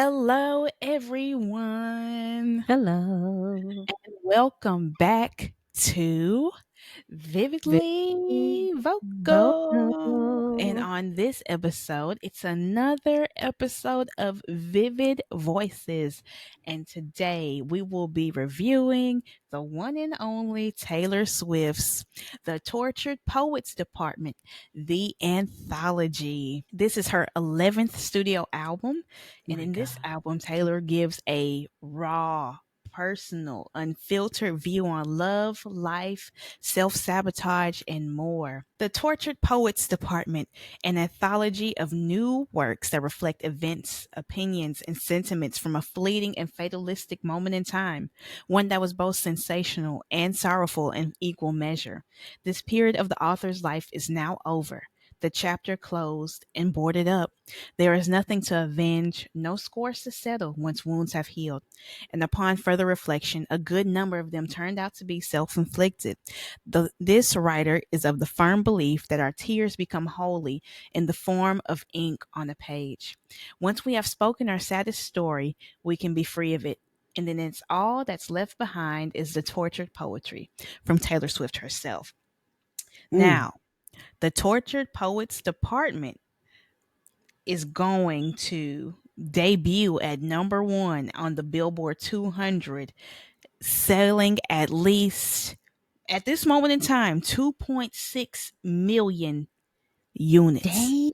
Hello, everyone, Hello. and welcome back to Very Vividly Vocal. And vocal. on this episode, it's another episode of Vivid Voices. And today we will be reviewing the one and only Taylor Swift's The Tortured Poets Department, the anthology. This is her 11th studio album. And My in this God. album, Taylor gives a raw, personal, unfiltered view on love, life, self sabotage, and more. The Tortured Poets Department, an anthology of new works that reflect events, opinions, and sentiments from a fleeting and fatalistic moment in time, one that was both sensational and sorrowful in equal measure. This period of the author's life is now over. The chapter closed and boarded up. There is nothing to avenge, no scores to settle once wounds have healed. And upon further reflection, a good number of them turned out to be self inflicted. This writer is of the firm belief that our tears become holy in the form of ink on a page. Once we have spoken our saddest story, we can be free of it. And then it's all that's left behind is the tortured poetry from Taylor Swift herself. Mm. Now, the Tortured Poets Department is going to debut at number one on the Billboard 200, selling at least, at this moment in time, 2.6 million units.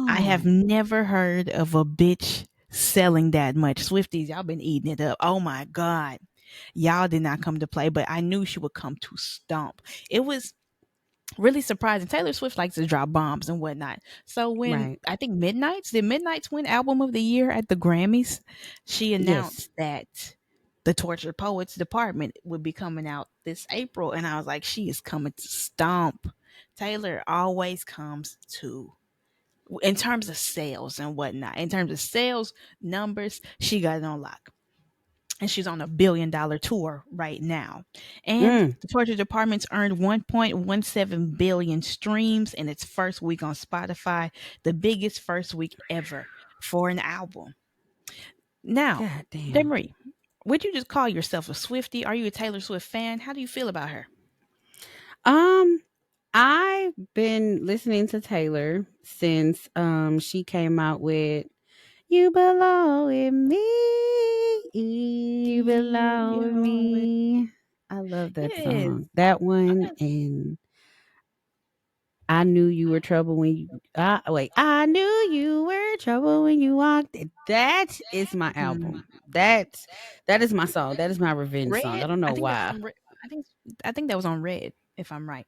I have Damn. never heard of a bitch selling that much. Swifties, y'all been eating it up. Oh my God. Y'all did not come to play, but I knew she would come to stomp. It was really surprising. Taylor Swift likes to drop bombs and whatnot. So when Right. I think Midnight's win album of the year at the Grammys, she Yes. announced that the Tortured Poets Department would be coming out this April. And I was like, she is coming to stomp. Taylor always comes to, in terms of sales and whatnot, in terms of sales numbers, she got it on lock, and she's on a $1 billion tour right now. And Mm. the Torture Department's earned 1.17 billion streams in its first week on Spotify, the biggest first week ever for an album. Now, God damn. Demery, would you just call yourself a Swiftie? Are you a Taylor Swift fan? How do you feel about her? Um, I've been listening to Taylor since she came out with You Belong With Me. You belong with Yes. me. I love that song. That one and I knew you were trouble when you wait. I knew you were trouble when you walked. That is my Mhm. album. That is my song. That is my revenge song. I Red. don't I know think that was why. on Red. I think I think that was on Red, if I'm right.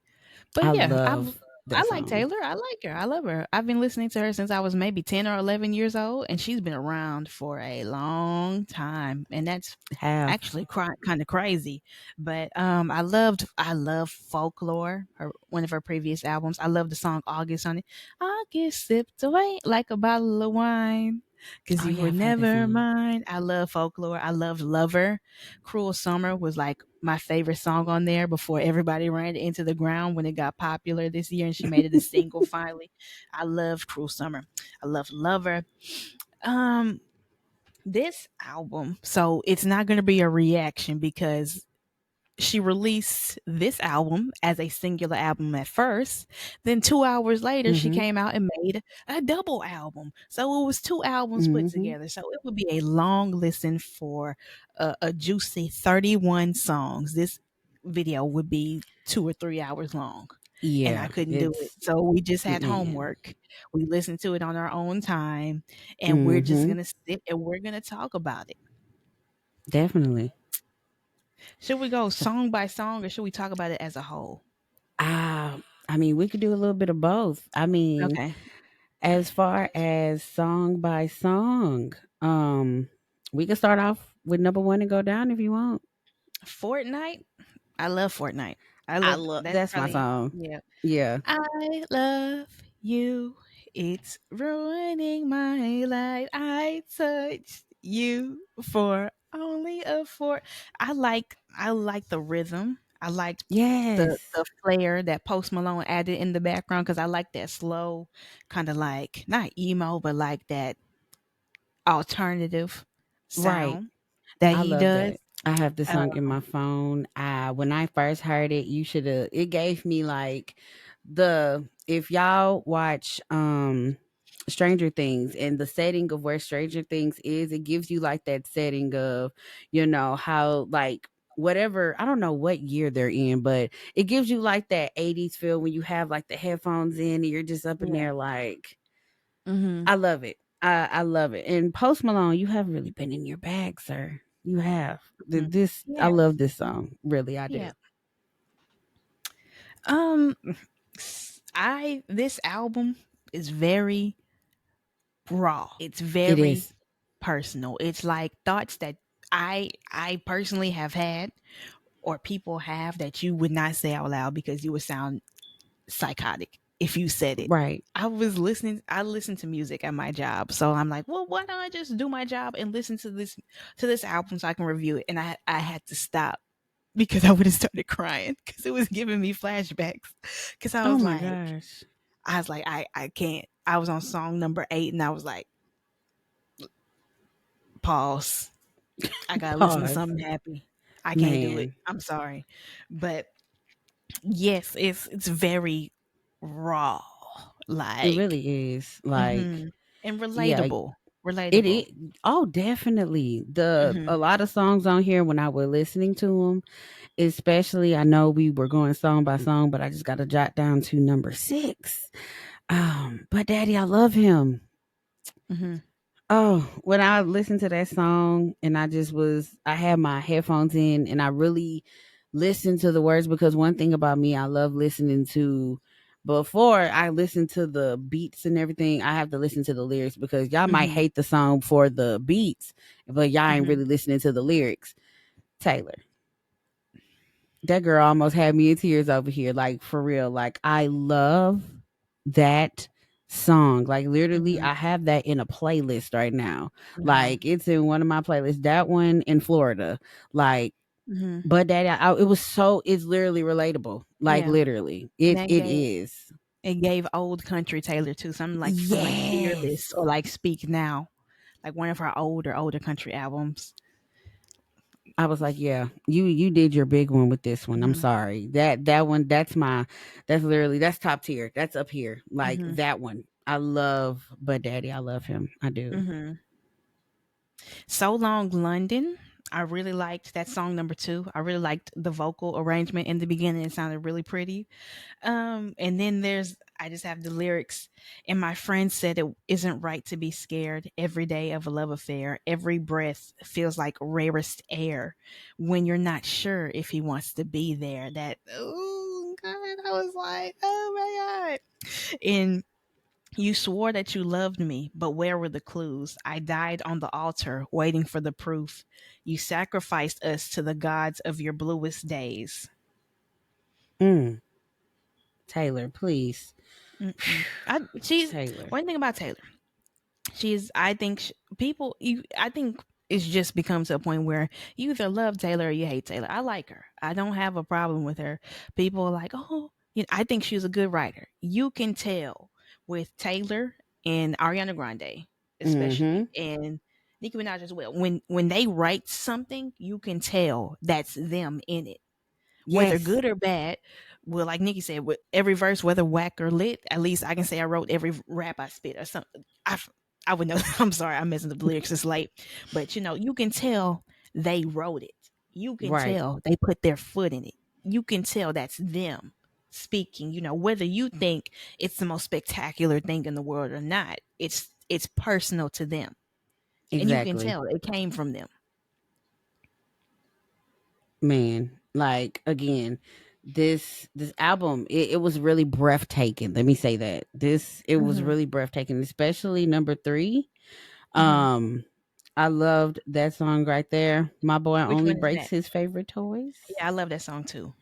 But I yeah, love I that like song. Taylor. I like her. I love her. I've been listening to her since I was maybe 10 or 11 years old, and she's been around for a long time. And that's Have. actually kind of crazy. But I love Folklore, her one of her previous albums. I love the song August on it. August sipped away like a bottle of wine. Cause Oh you yeah, were I've heard that never song. mine. I love Folklore. I love Lover. Cruel Summer was like my favorite song on there before everybody ran it into the ground when it got popular this year and she made it a single finally. I love Cruel Summer. I love Lover. Um this album, so it's not going to be a reaction because she released this album as a singular album at first. Then 2 hours later, she Mhm. came out and made a double album. So it was two albums put Mhm. together. So it would be a long listen for a juicy 31 songs. This video would be 2 or 3 hours long. And I Yeah, couldn't do it. it's So we just had man. homework. We listened to it on our own time. And we're just Mhm. going to sit and we're going to talk about it. Definitely. Should we go So, song by song or should we talk about it as a whole? ah, I mean, we could do a little bit of both. I mean, Okay. as far as song by song, we can start off with number 1 and go down if you want. Fortnite. I love Fortnite. I I love love that's that's my probably song. yeah. Yeah. I love you. It's ruining my life. I touched you for only a four. I like the rhythm. I liked Yes. the flair that Post Malone added in the background because I like that slow kind of like not emo but like that alternative Right. sound that I he love does. that. I have the Uh, song in my phone. When I first heard it, you should have it gave me like the if y'all watch Stranger Things and the setting of where Stranger Things is, it gives you like that setting of, how like whatever, I don't know what year they're in, but it gives you like that 80s feel when you have like the headphones in and you're just up in yeah. there like Mhm. I love it. I love it. And Post Malone, you have really been in your bag, sir. You have. Mhm. I Yes. love this song. Really, I do. Yeah. Um I this album is very raw. It's It very is. personal. It's like thoughts that I personally have had or people have that you would not say out loud because you would sound psychotic if you said it. Right. I listen to music at my job. So I'm like, well, why don't I just do my job and listen to this album so I can review it? And I had to stop because I would have started crying because it was giving me flashbacks. Because Oh my gosh. I can't. I was on song number 8 and I was like, pause. I gotta listen to Pause. something happy. I can't do it. Man, I'm sorry. But yes, it's very raw. it Like, really is. Like, mhm. And yeah, relatable. it Relatable. is. Oh, definitely. The Mhm. a lot of songs on here when I was listening to them, especially I know we were going song by song, but I just got to jot down to number 6. But Daddy, I love him. Mhm. Oh, when I listened to that song and I had my headphones in and I really listened to the words because one thing about me, I love listening to before I listen to the beats and everything, I have to listen to the lyrics because y'all might Mhm. hate the song for the beats, but y'all ain't Mhm. really listening to the lyrics. Taylor, that girl almost had me in tears over here. Like for real. Like I love that song. Like literally, Mhm. I have that in a playlist right now. Wow. Like it's in one of my playlists. That one in Florida. Like, Mhm. but that it was it's literally relatable. Like Yeah. literally, And it is. it gave old country Taylor too. Something like from like Fearless Yes. or like Speak Now. Like one of her older country albums. I was like, yeah, you did your big one with this one. I'm Mhm. sorry. That one, that's literally that's top tier. That's up here. Like Mhm. that one. I love Bud Daddy. I love him. I do. Mhm. So Long London. I really liked that song number 2. I really liked the vocal arrangement in the beginning. It sounded really pretty. And then I just have the lyrics. And my friend said it isn't right to be scared every day of a love affair. Every breath feels like rarest air when you're not sure if he wants to be there. That, oh God, I was like, oh my God. And you swore that you loved me, but where were the clues? I died on the altar, waiting for the proof. You sacrificed us to the gods of your bluest days. Mm, Taylor, please. Mm-mm. She's Taylor. one thing about Taylor. She's I think people you I think it's just become to a point where you either love Taylor or you hate Taylor. I like her. I don't have a problem with her. People are like, oh, I think she's a good writer. You can tell with Taylor and Ariana Grande, especially, Mm-hmm. and Nicki Minaj as well. When they write something, you can tell that's them in it, whether Yes. good or bad. Well, like Nikki said, with every verse, whether whack or lit, at least I can say I wrote every rap I spit or something. I would know. I'm sorry, I'm messing up the lyrics. It's late, but you can tell they wrote it. You can Right. tell they put their foot in it. You can tell that's them speaking. Whether you think it's the most spectacular thing in the world or not, it's personal to them, and you can Exactly. tell it came from them. Man, like again, this album, it was really breathtaking. Let me say that. It was Hmm. really breathtaking, especially number 3. Hmm. Um, I loved that song right there. My boy Which only one is breaks that? his favorite toys. Yeah, I love that song too.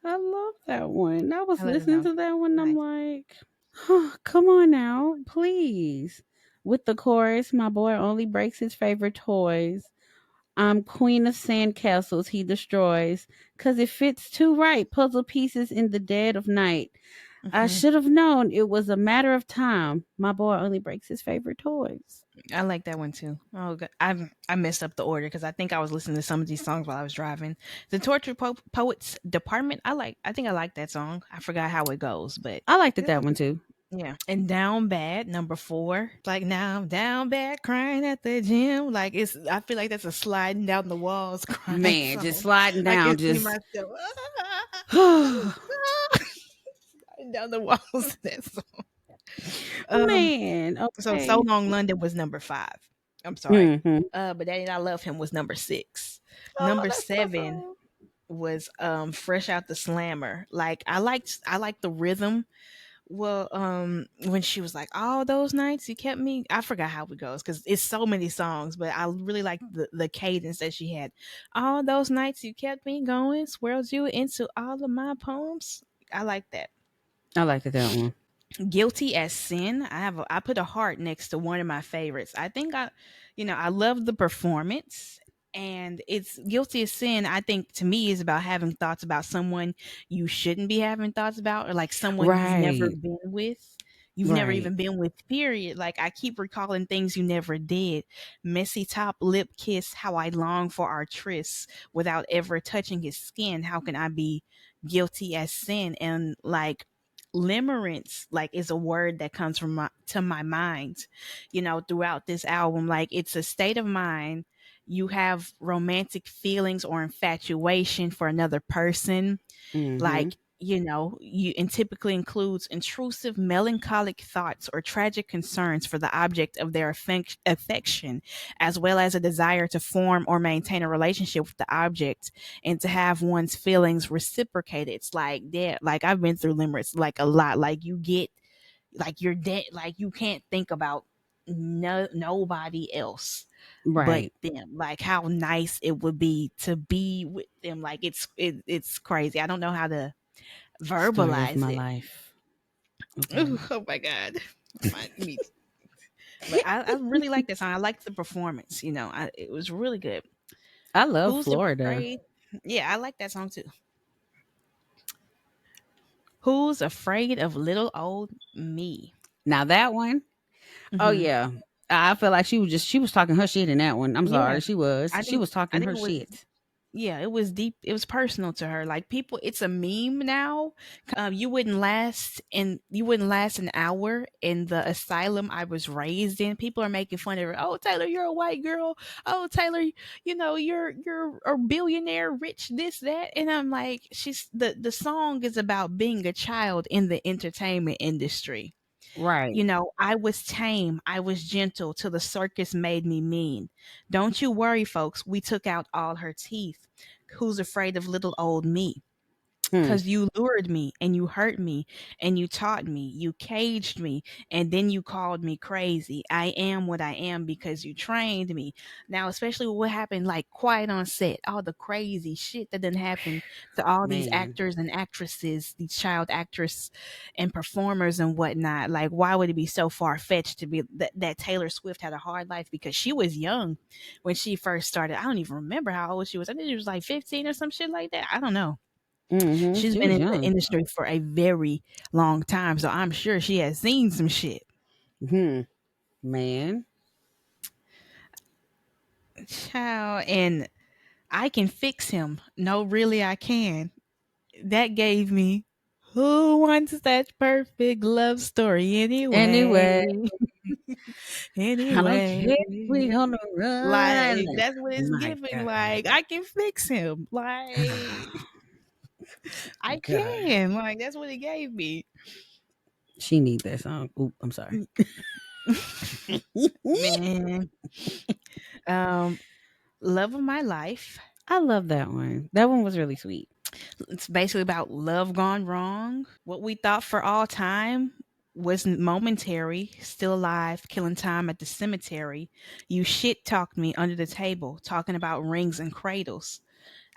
I love that one. I was I love that listening song. to that one. I'm Nice. like, huh, come on now, please. With the chorus, my boy only breaks his favorite toys. I'm queen of sandcastles he destroys, 'cause it fits too right. Puzzle pieces in the dead of night. I Hmm. should have known it was a matter of time. My boy only breaks his favorite toys. I like that one too. Oh, God. I messed up the order because I think I was listening to some of these songs while I was driving. The Tortured Poets Department. I like. I think I like that song. I forgot how it goes, but I liked it that one too. yeah. And Down Bad, number 4. Like now I'm down bad crying at the gym. Like it's I feel like that's a sliding down the walls crying Man, just song. sliding I can down, see just myself man. sliding down the walls of that song. Um so Okay. Long London was number 5. I'm sorry. Hmm. But Daddy I Love Him was number 6. Oh, Number that's so 7 sad. was Fresh Out the Slammer. Like I liked the rhythm. Well, when she was like, "All those nights you kept me," I forgot how it goes because it's so many songs, but I really like the cadence that she had. All those nights you kept me going, swirled you into all of my poems. I like that. I liked it that one. Guilty as Sin. I put a heart next to one of my favorites. I think I love the performance, and it's Guilty as Sin. I think to me is about having thoughts about someone you shouldn't be having thoughts about, or like someone you've never Right. been with. You've never Right. even been with, period. Like I keep recalling things you never did. Messy top lip kiss, how I long for our tryst without ever touching his skin. How can I be guilty as sin? And like limerence like is a word that comes from my mind throughout this album. Like it's a state of mind. You have romantic feelings or infatuation for another person, Hmm. like you and typically includes intrusive melancholic thoughts or tragic concerns for the object of their affection, as well as a desire to form or maintain a relationship with the object and to have one's feelings reciprocated. It's like that. Like I've been through limerence like a lot. Like you get like you're dead, like you can't think about nobody else but Right. them. Like how nice it would be to be with them. Like it's crazy. I don't know how to Story of verbalize my it. life. Ooh, Okay. oh my god. But I really like this song. I liked the performance. It was really good. I love Who's Florida. afraid? Yeah, I like that song too. Who's afraid of little old me? Now that one, oh Hmm. yeah. I feel like she was talking her shit in that one. I'm Yeah, sorry. She was. I She think was I talking think her it was. shit. Yeah, it was deep. It was personal to her. Like people, it's a meme now. You wouldn't last an hour in the asylum I was raised in. People are making fun of her. Oh, Taylor, you're a white girl. Oh, Taylor, you're a billionaire, rich, this, that. And I'm like, the song is about being a child in the entertainment industry. Right. I was tame, I was gentle till the circus made me mean. Don't you worry, folks, we took out all her teeth. Who's afraid of little old me? Hmm. Because you lured me and you hurt me and you taught me, you caged me, and then you called me crazy. I am what I am because you trained me. Now, especially what happened, like quiet on set, all the crazy shit that didn't happen to all these Man. actors and actresses, these child actors and performers and whatnot. Like, why would it be so far fetched to be that Taylor Swift had a hard life because she was young when she first started? I don't even remember how old she was. I think she was like 15 or some shit like that. I don't know. Hmm. She's She been was in the young. industry for a very long time, so I'm sure she has seen some shit. Hmm. Man. Child, and I can fix him. No, really, I can. That gave me who wants that perfect love story anyway? Anyway, I don't Anyway, care if we on the run. like that's what it's My giving. God. Like I can fix him. Like I God. can. Like that's what it gave me. She need that song. Oop, I'm sorry. Man, um, love of my life. I love that one. That one was really sweet. It's basically about love gone wrong. What we thought for all time was momentary, still alive, killing time at the cemetery. You shit talked me under the table, talking about rings and cradles.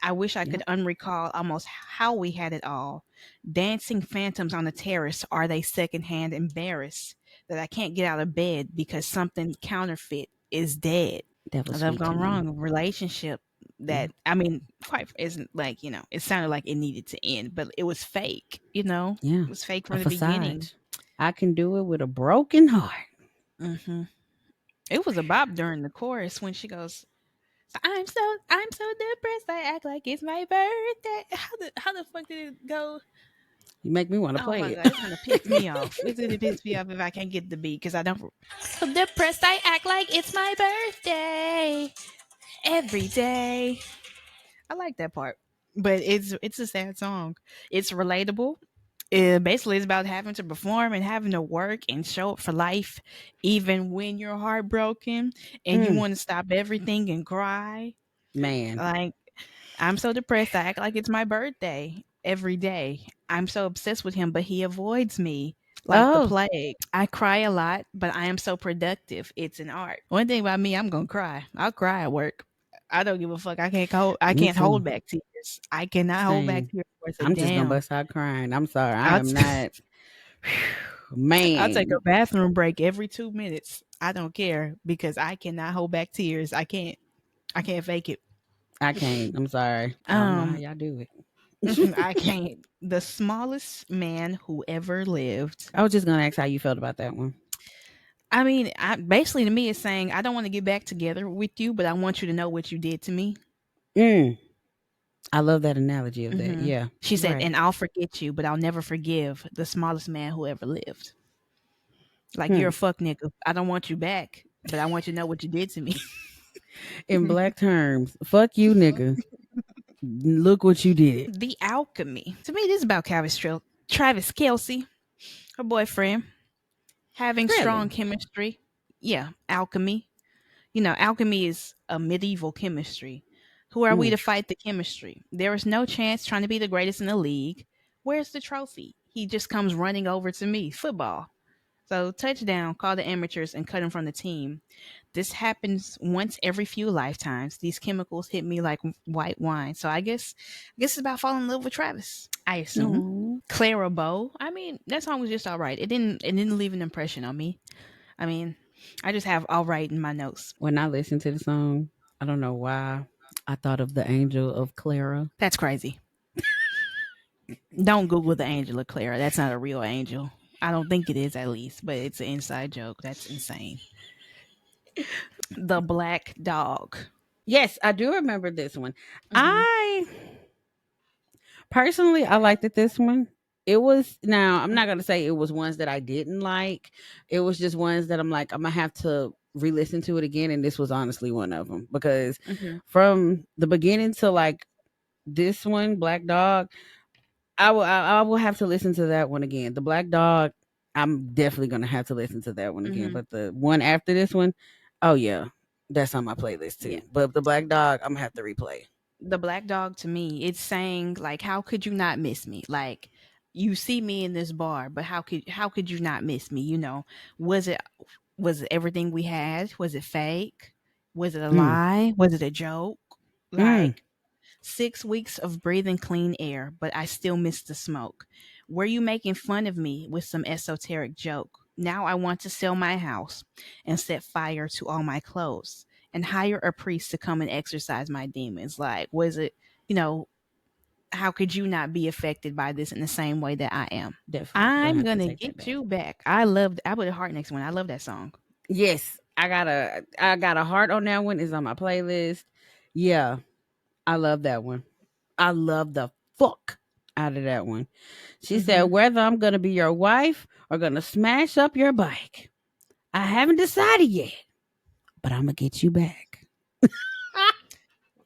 I wish I could Yep, unrecall almost how we had it all. Dancing phantoms on the terrace, are they secondhand embarrassed that I can't get out of bed because something counterfeit is dead? that was Love sweet to gone me. wrong, relationship. that, I mean, quite isn't like, it sounded like it needed to end, but it was fake, Yeah. it was fake A from the beginning. facade. I can do it with a broken heart. Hmm. It was a bop during the chorus when she goes, "So I'm so depressed, I act like it's my birthday." How the fuck did it go? You make me want to Oh play my it. god, it's gonna piss me off. It's gonna piss me off if I can't get the beat because I don't. So depressed, I act like it's my birthday every day. I like that part, but it's a sad song. It's relatable. It basically is about having to perform and having to work and show up for life, even when you're heartbroken and you Mm, want to stop everything and cry. man. Like, I'm so depressed, I act like it's my birthday every day. I'm so obsessed with him, but he avoids me like the Oh, plague. I cry a lot, but I am so productive. It's an art. One thing about me, I'm gonna cry. I'll cry at work. I don't give a fuck. I me can't too. hold back tears. I cannot hold back Same. tears worth a I'm just gonna damn. bust out crying. I'm sorry. I I'll, am not. I'll take a Man, bathroom break every 2 minutes. I don't care because I cannot hold back tears. I can't. I can't fake it. I can't. I'm sorry. I don't know how Um, y'all do it. I can't. The smallest man who ever lived. I was just gonna ask how you felt about that one. I mean, basically to me, it's saying I don't want to get back together with you, but I want you to know what you did to me. Mm, I love that analogy of that. Hmm. Yeah, She said, right. and I'll forget you, but I'll never forgive the smallest man who ever lived. Like, you're Hmm. a fuck nigga. I don't want you back, but I want you to know what you did to me. In black terms, fuck you, nigga. Look what you did. The Alchemy. To me, this is about Travis Kelsey, her boyfriend, having strong Really? chemistry. Yeah, alchemy. Alchemy is a medieval chemistry. Who are we Mm. to fight the chemistry? There is no chance trying to be the greatest in the league. Where's the trophy? He just comes running over to me. Football. So, touchdown, call the amateurs and cut him from the team. This happens once every few lifetimes. These chemicals hit me like white wine. So I guess it's about falling in love with Travis. I assume. No. Clara Bow. I mean, that song was just all right. It didn't leave an impression on me. I mean, I just have all right in my notes. When I listened to the song, I don't know why I thought of the angel of Clara. That's crazy. Don't Google the angel of Clara. That's not a real angel. I don't think it is, at least, but it's an inside joke. That's insane. The Black Dog. Yes, I do remember this one. Hmm. I personally, I liked it this one. It was now, I'm not gonna say it was ones that I didn't like. It was just ones that I'm like, I'm gonna have to re-listen to it again. And this was honestly one of them because Hmm. from the beginning to like this one, Black Dog, I will have to listen to that one again. The Black Dog, I'm definitely gonna have to listen to that one again. Hmm. But the one after this one, oh yeah, that's on my playlist Yeah. too. But the Black Dog, I'm gonna have to replay. The Black Dog, to me, it's saying like, how could you not miss me? Like, you see me in this bar, but how could you not miss me? Was it was it everything we had? Was it fake? Was it a Mm, lie? Was it a joke? mm. Like, 6 weeks of breathing clean air, but I still miss the smoke. Were you making fun of me with some esoteric joke? Now I want to sell my house and set fire to all my clothes and hire a priest to come and exorcise my demons. Like, was it, you know, how could you not be affected by this in the same way that I am? Definitely gonna I'm have to gonna take that get back. you back. I put a heart next one. I love that song. Yes, I got a heart on that one. Is on my playlist. Yeah, I love that one. I love the fuck out of that one. She said, Hmm. whether I'm gonna be your wife or gonna smash up your bike. I haven't decided yet, but I'm gonna get you back.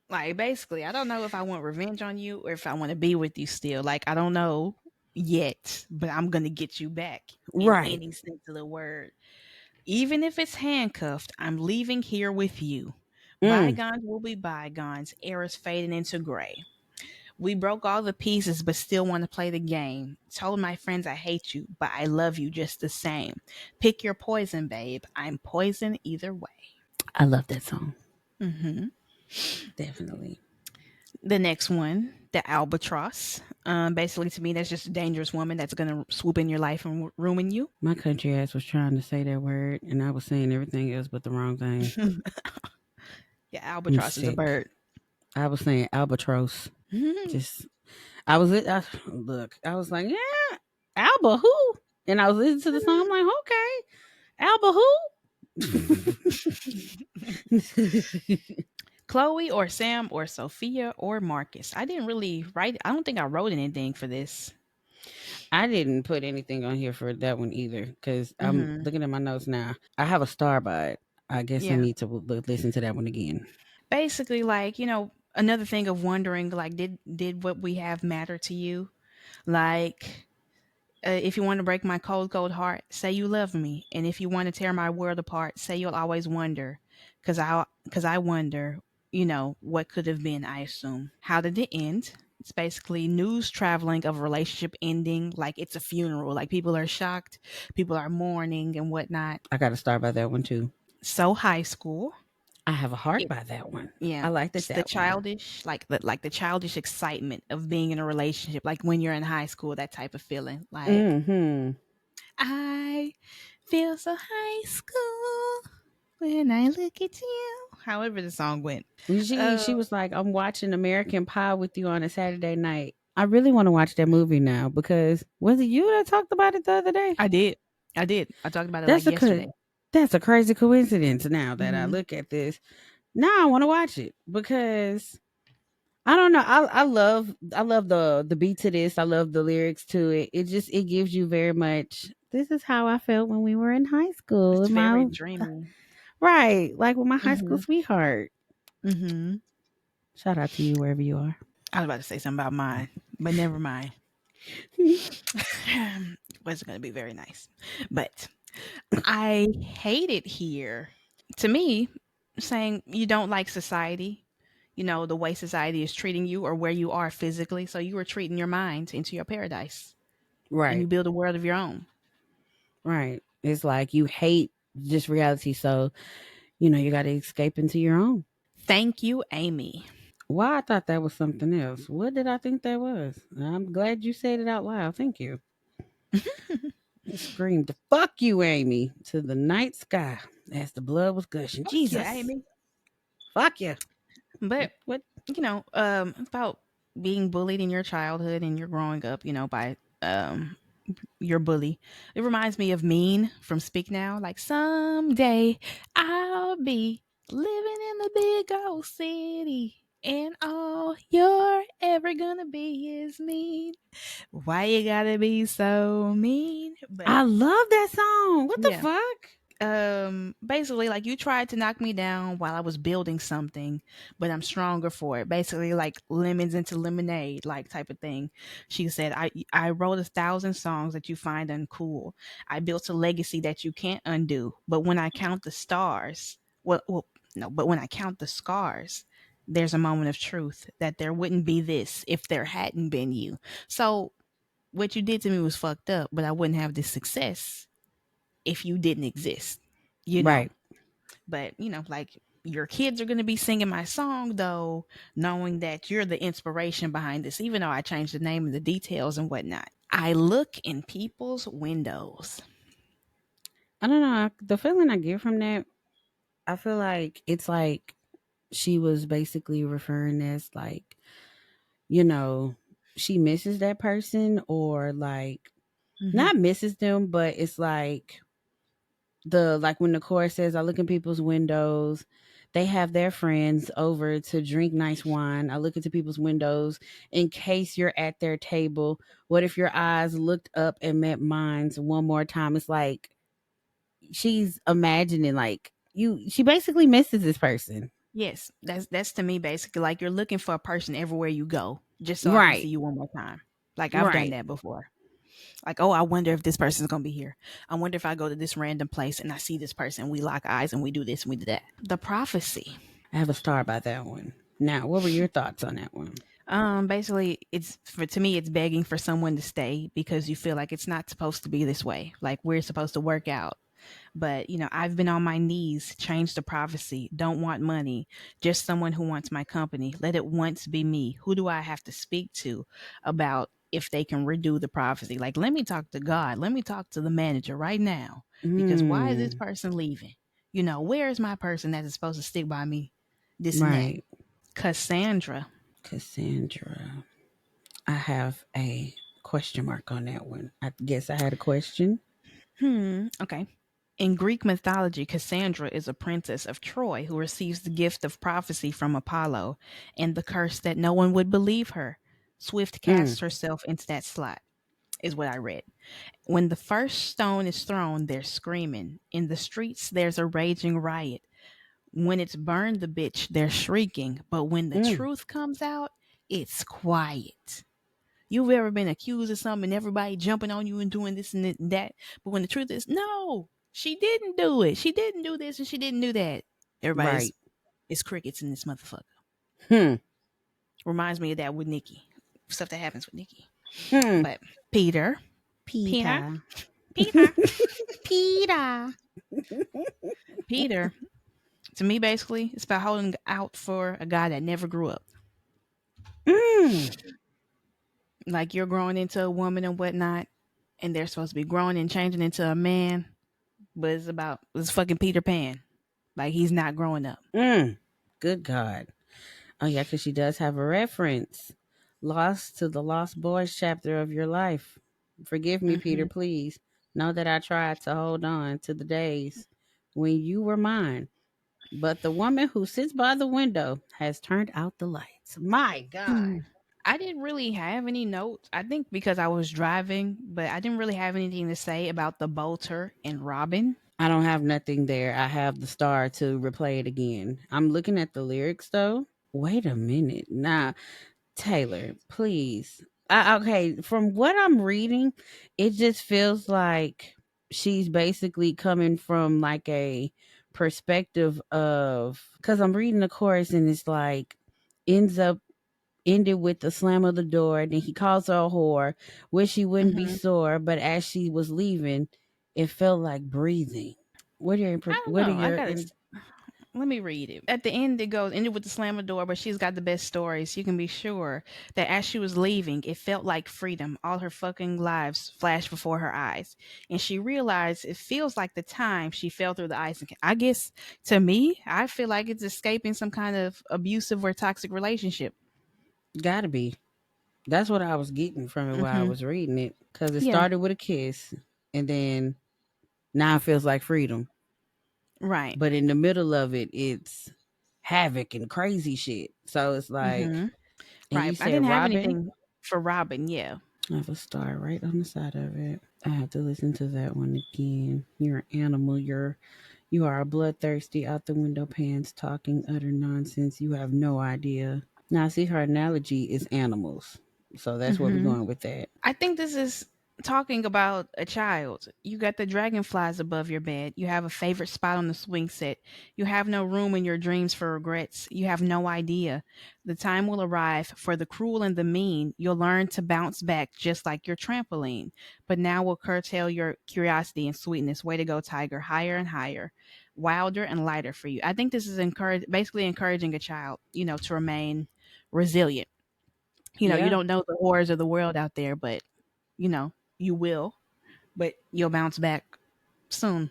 Like, basically, I don't know if I want revenge on you or if I want to be with you still. Like, I don't know yet, but I'm gonna get you back in Right. any sense of the word. Even if it's handcuffed, I'm leaving here with you. Mm. Bygones will be bygones, eras fading into gray. We broke all the pieces, but still want to play the game. Told my friends I hate you, but I love you just the same. Pick your poison, babe. I'm poison either way. I love that song. Hmm. Definitely. The next one, the albatross. Basically, to me, that's just a dangerous woman that's gonna swoop in your life and ruin you. My country ass was trying to say that word, and I was saying everything else but the wrong thing. Yeah, I'm albatross is a sick. bird. I was saying albatross. Just I was look. I was like, yeah, Alba who? And I was listening to the song. I'm like, okay, Alba who? Chloe or Sam or Sophia or Marcus. I didn't really write. I don't think I wrote anything for this. I didn't put anything on here for that one either because I'm Hmm. looking at my notes now. I have a star by it. I guess I Yeah. need to listen to that one again. Basically, like another thing of wondering, like, did what we have matter to you? Like, if you want to break my cold, cold heart, say you love me. And if you want to tear my world apart, say you'll always wonder. Cause I wonder, what could have been, I assume. How did it end? It's basically news traveling of a relationship ending like it's a funeral. Like people are shocked, people are mourning and whatnot. I got a star by that one too. So high school. I have a heart It, by that one. yeah. I liked it It's the that one. childish, like the childish excitement of being in a relationship, like when you're in high school, that type of feeling. Like Mm-hmm. I feel so high school when I look at you. However, the song went. Uh, She was like, I'm watching American Pie with you on a Saturday night. I really want to watch that movie now because was it you that talked about it the other day? I did. I did. I talked about it like That's a yesterday. that's a crazy coincidence now that I Hmm. look at this. Now I want to watch it because I don't know. I love the beat to this. I love the lyrics to it. It gives you very much. This is how I felt when we were in high school. It's In very my dreamy. right, like with my high school Hmm. sweetheart. Hmm. Shout out to you wherever you are. I was about to say something about mine, but never mind. Was going to be very nice, but I hate it here. To me, saying you don't like society, the way society is treating you or where you are physically, so you are treating your mind into your paradise and you Right, build a world of your own. right. It's like you hate just reality, so you got to escape into your own. Thank you, Amy. Why I thought that was something else. What did I think that was? I'm glad you said it out loud. Thank you. I screamed, "Fuck you, Amy!" to the night sky as the blood was gushing. Fuck you, Jesus, Amy. fuck you. But What? about being bullied in your childhood and you're growing up, by your bully. It reminds me of Mean from Speak Now. Like someday I'll be living in the big old city, and all you're ever gonna be is mean. Why you gotta be so mean? But I love that song. What the yeah, fuck? basically like you tried to knock me down while I was building something, but I'm stronger for it. Basically like lemons into lemonade, like type of thing. She said, I wrote 1,000 songs that you find uncool. I built a legacy that you can't undo. But when I count the stars, well no, but when I count the scars, there's a moment of truth that there wouldn't be this if there hadn't been you. So what you did to me was fucked up, but I wouldn't have this success if you didn't exist, you know. Right. But, like your kids are going to be singing my song though, knowing that you're the inspiration behind this, even though I changed the name and the details and whatnot. I look in people's windows. I don't know. The feeling I get from that, I feel like it's like she was basically referring as like, you know, she misses that person or like Hmm. not misses them, but it's like the like when the chorus says, I look in people's windows, they have their friends over to drink nice wine. I look into people's windows in case you're at their table. What if your eyes looked up and met mine one more time? It's like she's imagining like she basically misses this person. Yes, that's to me basically like you're looking for a person everywhere you go, just so I can see Right. you one more time. Like I've done Right. that before. Like, oh, I wonder if this person's gonna be here. I wonder if I go to this random place and I see this person, we lock eyes and we do this and we do that. The prophecy. I have a star by that one. Now, what were your thoughts on that one? Basically, it's for to me, it's begging for someone to stay because you feel like it's not supposed to be this way. Like we're supposed to work out. But, I've been on my knees, change the prophecy, don't want money, just someone who wants my company. Let it once be me. Who do I have to speak to about if they can redo the prophecy? Like, let me talk to God. Let me talk to the manager right now. Because why is this Mm, person leaving? Where is my person that is supposed to stick by me? This and that. right. Cassandra. Cassandra. I have a question mark on that one. I guess I had a question. Okay. In Greek mythology, Cassandra is a princess of Troy who receives the gift of prophecy from Apollo and the curse that no one would believe her. Swift Mm, casts herself into that slot, is what I read. When the first stone is thrown, they're screaming. In the streets, there's a raging riot. When it's burned the bitch, they're shrieking. But when the mm, truth comes out, it's quiet. You've ever been accused of something and everybody jumping on you and doing this and that, but when the truth is, no, she didn't do it. She didn't do this and she didn't do that. Everybody's right. it's crickets in this motherfucker. Hmm. Reminds me of that with Nikki. Stuff that happens with Nikki. Hmm. But Peter, Peter, Peter. Peter, Peter. Peter. To me, basically, it's about holding out for a guy that never grew up. Mm, Like you're growing into a woman and whatnot, and they're supposed to be growing and changing into a man, but it's fucking Peter Pan. Like he's not growing up. mm. Good God. Oh, yeah, because she does have a reference. Lost to the Lost Boys chapter of your life. Forgive me, Peter, Hmm. please. Know that I tried to hold on to the days when you were mine. But the woman who sits by the window has turned out the lights. My God. I didn't really have any notes. I think because I was driving, but I didn't really have anything to say about the Bolter and Robin. I don't have nothing there. I have the star to replay it again. I'm looking at the lyrics though. Wait a minute. Nah, Taylor, please. Okay, from what I'm reading, it just feels like she's basically coming from like a perspective of because I'm reading the chorus and it's like ends up ended with the slam of the door. Then he calls her a whore. Wish she wouldn't be Hmm. sore, but as she was leaving, it felt like breathing. I don't What are know. your in? Let me read it. At the end, it goes ended with the slam of the door, but she's got the best stories. You can be sure that as she was leaving, it felt like freedom. All her fucking lives flashed before her eyes, and she realized it feels like the time she fell through the ice. And I guess to me, I feel like it's escaping some kind of abusive or toxic relationship. Gotta be. That's what I was getting from it while I Hmm. was reading it because it Yeah, started with a kiss and then now it feels like freedom. right. But in the middle of it, it's havoc and crazy shit. So it's Hmm. like, and you Right. I said didn't have Robin. anything for Robin. Yeah. I have a star right on the side of it. I have to listen to that one again. You're an animal. You are a bloodthirsty out the window pants talking utter nonsense. You have no idea. Now see her analogy is animals. So that's where we're Hmm. going with that. I think this is talking about a child. You got the dragonflies above your bed. You have a favorite spot on the swing set. You have no room in your dreams for regrets. You have no idea. The time will arrive for the cruel and the mean. You'll learn to bounce back just like your trampoline. But now will curtail your curiosity and sweetness. Way to go, Tiger. Higher and higher. Wilder and lighter for you. I think this is basically encouraging a child, to remain resilient. You Yeah. don't know the horrors of the world out there, but you will, but you'll bounce back soon,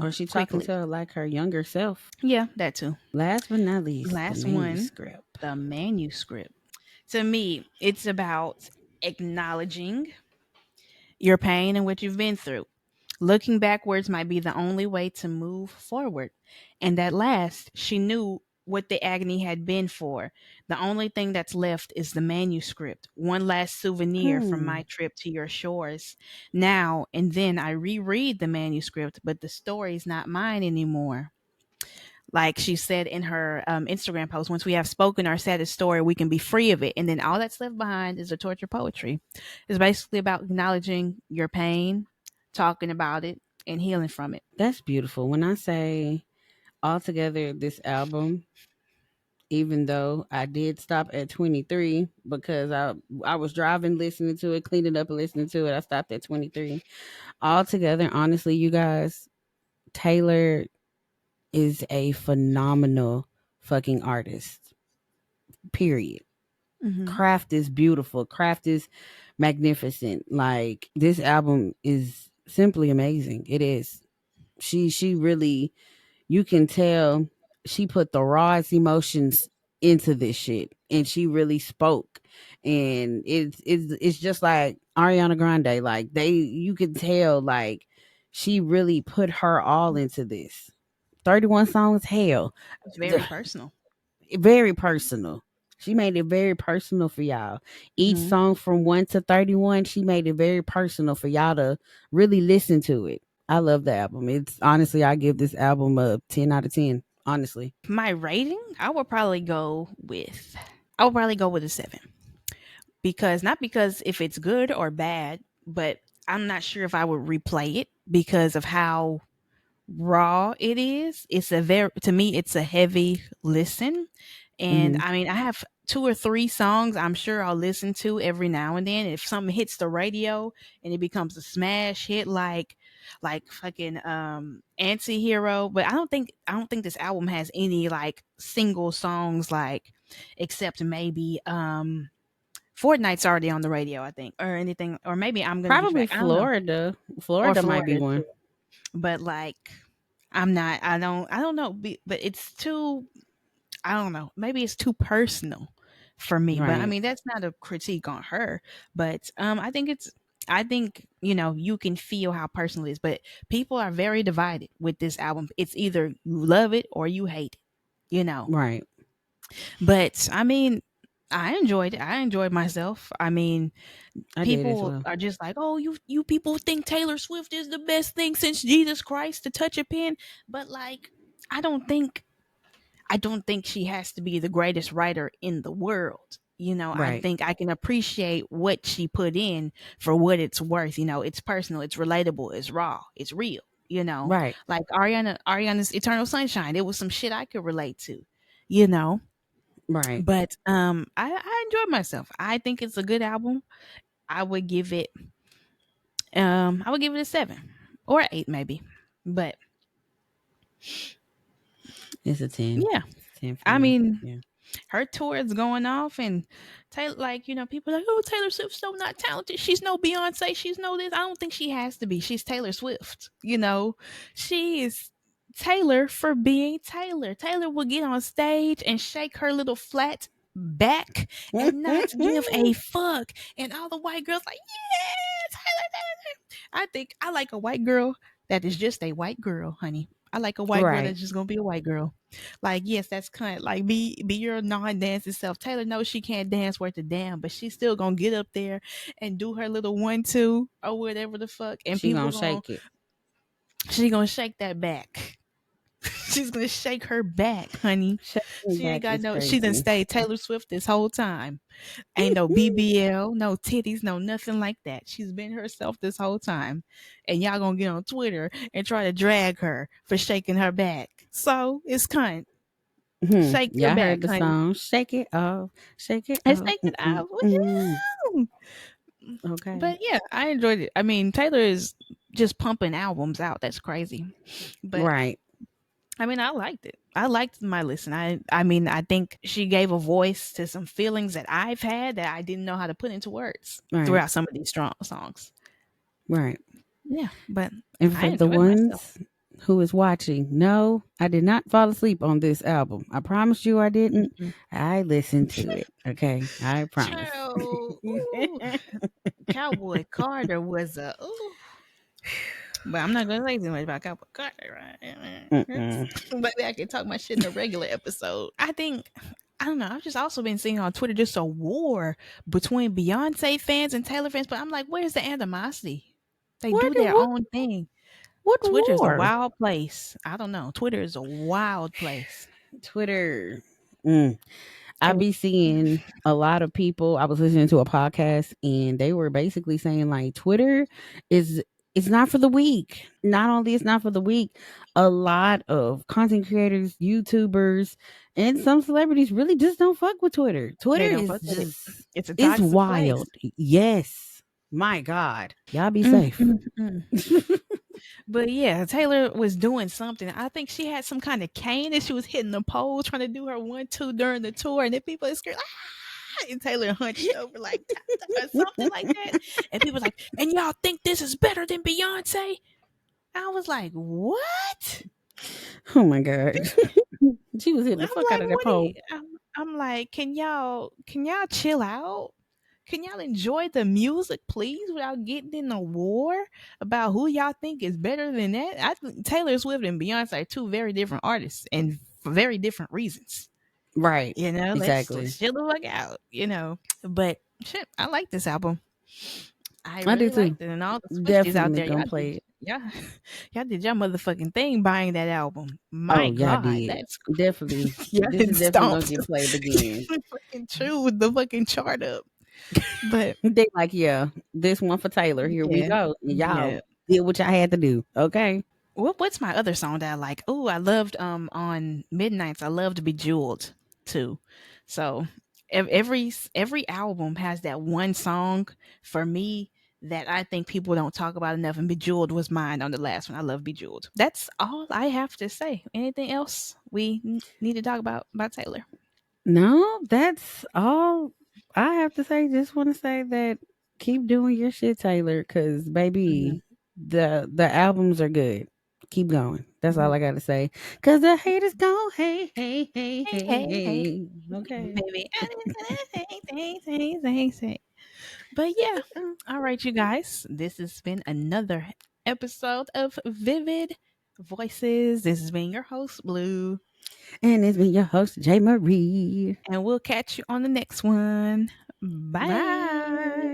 Or she talking quickly. to her like her younger self. Yeah, that too. Last but not least, the Last one, manuscript. the manuscript. To me, it's about acknowledging your pain and what you've been through. Looking backwards might be the only way to move forward. And at last, she knew what the agony had been for. The only thing that's left is the manuscript, one last souvenir from Hmm. my trip to your shores. Now and then I reread the manuscript, but the story's not mine anymore. Like she said in her Instagram post, once we have spoken our saddest story, we can be free of it. And then all that's left behind is the torture poetry. It's basically about acknowledging your pain, talking about it, and healing from it. That's beautiful. When I say altogether, this album, even though I did stop at 23 because I was driving, listening to it, cleaning up and listening to it. I stopped at 23. Altogether, honestly, you guys, Taylor is a phenomenal fucking artist. Period. Hmm. Craft is beautiful. Craft is magnificent. Like this album is simply amazing. It is. She really, you can tell she put the rawest emotions into this shit, and she really spoke. And it's just like Ariana Grande, like you can tell like she really put her all into this. 31 songs, hell, It's very personal. very personal. She made it very personal for y'all. Each Hmm. song from 1 to 31, she made it very personal for y'all to really listen to it. I love the album. It's honestly, I give this album a 10 out of 10, honestly. My rating, I would probably go with a 7. Because not because if it's good or bad, but I'm not sure if I would replay it because of how raw it is. It's a very to me it's a heavy listen. And Mhm. I mean, I have 2 or 3 songs I'm sure I'll listen to every now and then. If something hits the radio and it becomes a smash hit like fucking Anti-Hero, but I don't think this album has any like single songs like except maybe Fortnite's already on the radio, I think, or anything, or maybe I'm gonna get you Probably back. I don't know, Florida. or Florida might be Florida one. too. But like, I'm not. I don't know. But it's too. I don't know. Maybe it's too personal for me. But I Right. mean, that's not a critique on her. But I think it's. I think you can feel how personal it is. But people are very divided with this album. It's either you love it or you hate it. You know. Right. But I mean, I enjoyed it. I enjoyed myself. I mean, I did as people well. are just like, "Oh, you people think Taylor Swift is the best thing since Jesus Christ to touch a pen," but like, I don't think I don't think she has to be the greatest writer in the world. I Right. think I can appreciate what she put in for what it's worth. It's personal, it's relatable, it's raw, it's real. Right. Like Ariana's Eternal Sunshine. It was some shit I could relate to. You know, Right. but I enjoyed myself. I think it's a good album. I would give it I would give it a 7 or 8 maybe. But It's a 10. yeah, It's a 10 for I me. mean, Yeah. her tour is going off, and Taylor, like people are like, oh, Taylor Swift's so not talented. She's no Beyonce. She's no this. I don't think she has to be. She's Taylor Swift. She is Taylor for being Taylor. Taylor will get on stage and shake her little flat back and not give a fuck, and all the white girls like, yeah, Taylor, Taylor. I think I like a white girl that is just a white girl, honey. I like a white girl Right. that's just gonna be a white girl. Like, yes, that's kind of like be your non-dancing self. Taylor knows she can't dance worth a damn, but she's still gonna get up there and do her little 1-2 or whatever the fuck, and She people gonna gonna shake it. she gonna shake that back. She's gonna shake her back, honey. Shaking She ain't back got is no. She done crazy. stayed Taylor Swift this whole time. Ain't no BBL, no titties, no nothing like that. She's been herself this whole time, and y'all gonna get on Twitter and try to drag her for shaking her back. So it's kind. Shake your Y'all heard back, the honey. song. Shake it off. Shake it And off. shake it off. Mm. Woo! Okay. But yeah, I enjoyed it. I mean, Taylor is just pumping albums out. That's crazy. But Right. I mean, I liked it. I liked my listen. I mean, I think she gave a voice to some feelings that I've had that I didn't know how to put into words Right. throughout some of these strong songs. Right. Yeah, but And I for the enjoyed myself. ones who is watching, no, I did not fall asleep on this album. I promise you I didn't. Mm-mm. I listened to it. Okay. I promise. Child, ooh, Cowboy Carter was a ooh. But I'm not gonna say too much about Cowboy Carter, right? Mm-mm. Maybe I can talk my shit in a regular episode. I don't know. I've just also been seeing on Twitter just a war between Beyonce fans and Taylor fans, but I'm like, where's the animosity? They What, do their what, own thing. what Twitter is a war? wild place. I don't know. Twitter is a wild place. Twitter. Mm. I And be seeing a lot of people. I was listening to a podcast and they were basically saying like Twitter is it's not for the weak. Not only it's not for the weak, a lot of content creators, YouTubers, and some celebrities really just don't fuck with Twitter. Twitter they don't is fuck with it. just It's a it's toxic place. wild. Yes. My God. Y'all be Mm, safe. mm, mm. But yeah, Taylor was doing something. I think she had some kind of cane and she was hitting the pole trying to do her 1-2 during the tour. And then people are screaming, ah! And Taylor hunched over like or something like that. And people was like, and y'all think this is better than Beyonce? I was like, what? Oh my God. She was hitting I'm the fuck out like, of that what? Are you, pole. I'm like, can y'all chill out? Can y'all enjoy the music, please, without getting in a war about who y'all think is better than that? I think Taylor Swift and Beyonce are two very different artists and for very different reasons. Right. Let's Exactly. chill the fuck out. But shit, I like this album. I I do really too. liked it, and all the Swifties out Definitely there, gonna play it. y'all, y'all did your motherfucking thing buying that album. My Oh, yeah, I God, did. that's Definitely. y'all This did is definitely gonna stomped get played again. fucking true with the fucking chart up. But They like, yeah, this one for Taylor. Here we yeah, go. yeah. Y'all did what y'all had to do. Okay. What's my other song that I like? Oh, I loved on Midnights. I loved Bejeweled too. So every album has that one song for me that I think people don't talk about enough. And Bejeweled was mine on the last one. I love Bejeweled. That's all I have to say. Anything else we need to talk about Taylor? No, that's all I have to say. Just want to say that keep doing your shit, Taylor, because Mhm. baby, the albums are good. Keep going. That's all Mhm. I got to say. Because the haters go, hey, hey, hey, Hey, hey, hey, hey, hey. Okay. baby. Hey. But yeah, all right, you guys. This has been another episode of Vivid Voices. This has been your host, Blue, And it's been your host, J. Marie. and we'll catch you on the next one. Bye. Bye.